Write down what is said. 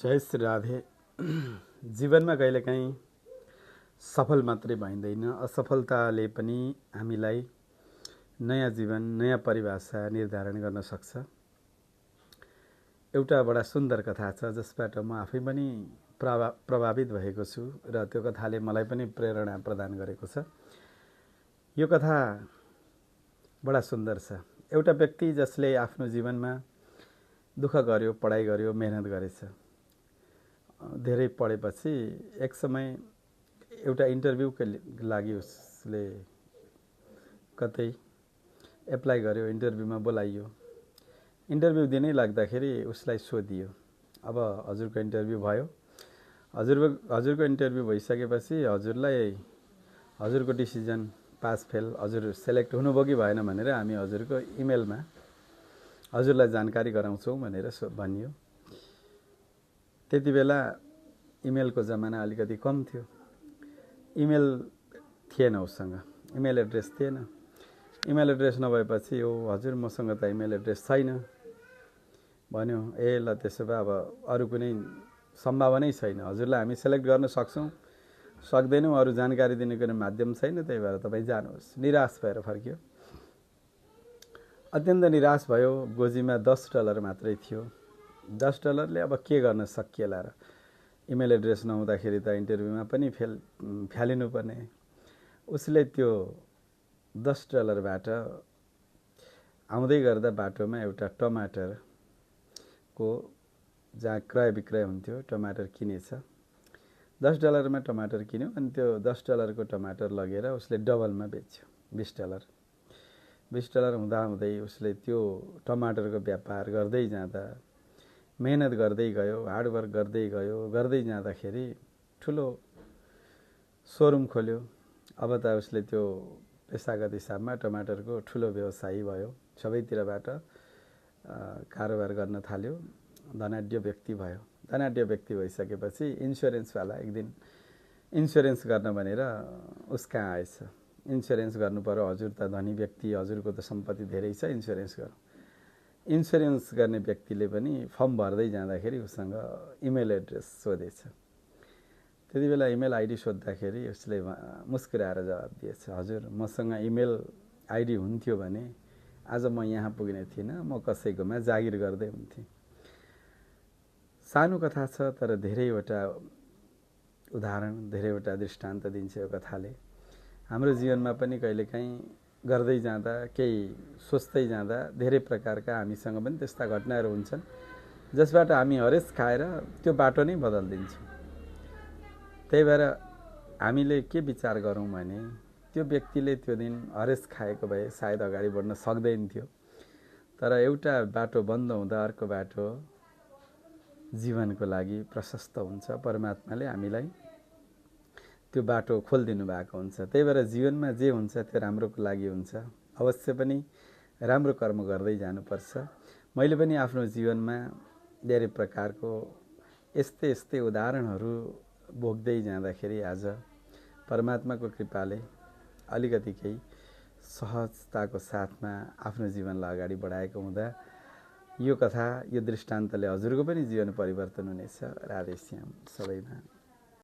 जय श्री राधे। जीवनमा कहिलेकाहीँ सफल मात्रै भइँदैन, असफलताले पनि हामीलाई नयाँ जीवन, नयाँ परिभाषा निर्धारण गर्न सक्छ। एउटा बडा सुन्दर कथा छ जसबाट म आफै पनि प्रभावित भएको छु र त्यो कथाले मलाई पनि प्रेरणा प्रदान गरेको छ। यो कथा बडा सुन्दर छ। एउटा व्यक्ति जसले आफ्नो जीवनमा दुःख गर्यो, पढाइ गर्यो, मेहनत गरेछ। धेरै पढेपछि एक समय एउटा इन्टरभ्यूको लागि उसले कतै एप्लाई गर्यो, इन्टरभ्यूमा बोलाइयो। इन्टरभ्यू दिनै लाग्दाखेरि उसलाई सोधियो, अब हजुरको इन्टरभ्यू भयो। हजुरको इन्टरभ्यू भइसकेपछि हजुरको डिसिजन पास फेल, हजुर सेलेक्ट हुनुभयो कि भएन भनेर हामी हजुरको इमेलमा हजुरलाई जानकारी गराउँछौँ भनेर भनियो। त्यति बेला इमेलको जमाना अलिकति कम थियो, इमेल थिएन उसँग, इमेल एड्रेस थिएन। इमेल एड्रेस नभएपछि हजुर मसँग त इमेल एड्रेस छैन भन्यो। ल त्यसो भए अब अरू कुनै सम्भावनै छैन, हजुरलाई हामी सेलेक्ट गर्न सक्छौँ सक्दैनौँ, अरू जानकारी दिने कुनै माध्यम छैन, त्यही भएर तपाईँ जानुहोस्। निराश भएर फर्क्यो। अत्यन्त निराश भयो। गोजीमा $10 मात्रै थियो। $10ले अब के गर्न सकिएला र? इमेल एड्रेस नहुँदाखेरि त इन्टरभ्यूमा पनि फ्यालिनु पर्ने। उसले त्यो $10बाट आउँदै गर्दा बाटोमा एउटा टमाटरको जहाँ क्रय विक्रय हुन्थ्यो टमाटर किनेछ। $10मा टमाटर किन्यो अनि त्यो $10को टमाटर लगेर उसले डबलमा बेच्यो, $20 हुँदाहुँदै उसले त्यो टमाटरको व्यापार गर्दै जाँदा, मेहनत गर्दै गयो, हार्डवर्क गर्दै जाँदाखेरि ठुलो सोरुम खोल्यो। अब त उसले त्यो पेसागत हिसाबमा टमाटरको ठुलो व्यवसायी भयो, सबैतिरबाट कारोबार गर्न थाल्यो, धनाढ्य व्यक्ति भयो। धनाढ्य व्यक्ति भइसकेपछि इन्सुरेन्सवाला एक दिन इन्सुरेन्स गर्न भनेर उसकहाँ आएछ। इन्सुरेन्स गर्नु पर्यो, हजुर त धनी व्यक्ति, हजुरको त सम्पत्ति धेरै छ, इन्सुरेन्स गरौँ। इन्सुरेन्स गर्ने व्यक्तिले पनि फर्म भर्दै जाँदाखेरि उसँग इमेल एड्रेस सोधेछ। त्यति बेला इमेल आइडी सोद्धाखेरि उसले मुस्कुराएर जवाब दिएछ, हजुर मसँग इमेल आइडी हुन्थ्यो भने आज म यहाँ पुग्ने थिइनँ, म कसैकोमा जागिर गर्दै हुन्थेँ। सानो कथा छ तर धेरैवटा उदाहरण, धेरैवटा दृष्टान्त दिन्छ यो कथाले। हाम्रो जीवनमा पनि कहिलेकाहीँ गर्दै जाँदा, केही सोच्दै जाँदा धेरै प्रकारका हामीसँग पनि त्यस्ता घटनाहरू हुन्छन् जसबाट हामी हरेस खाएर त्यो बाटो नै बदलिदिन्छौँ। त्यही भएर हामीले के विचार गरौँ भने त्यो व्यक्तिले त्यो दिन हरेस खाएको भए सायद अगाडि बढ्न सक्दैन थियो, तर एउटा बाटो बन्द हुँदा अर्को बाटो जीवनको लागि प्रशस्त हुन्छ। परमात्माले हामीलाई त्यो बाटो खोलिदिनु भएको हुन्छ। त्यही भएर जीवनमा जे हुन्छ त्यो राम्रोको लागि हुन्छ। अवश्य पनि राम्रो कर्म गर्दै जानुपर्छ। मैले पनि आफ्नो जीवनमा धेरै प्रकारको यस्तै उदाहरणहरू भोग्दै जाँदाखेरि आज परमात्माको कृपाले अलिकति केही सहजताको साथमा आफ्नो जीवनलाई अगाडि बढाएको हुँदा यो कथा, यो दृष्टान्तले हजुरको पनि जीवन परिवर्तन हुनेछ। राधे श्याम सबैमा।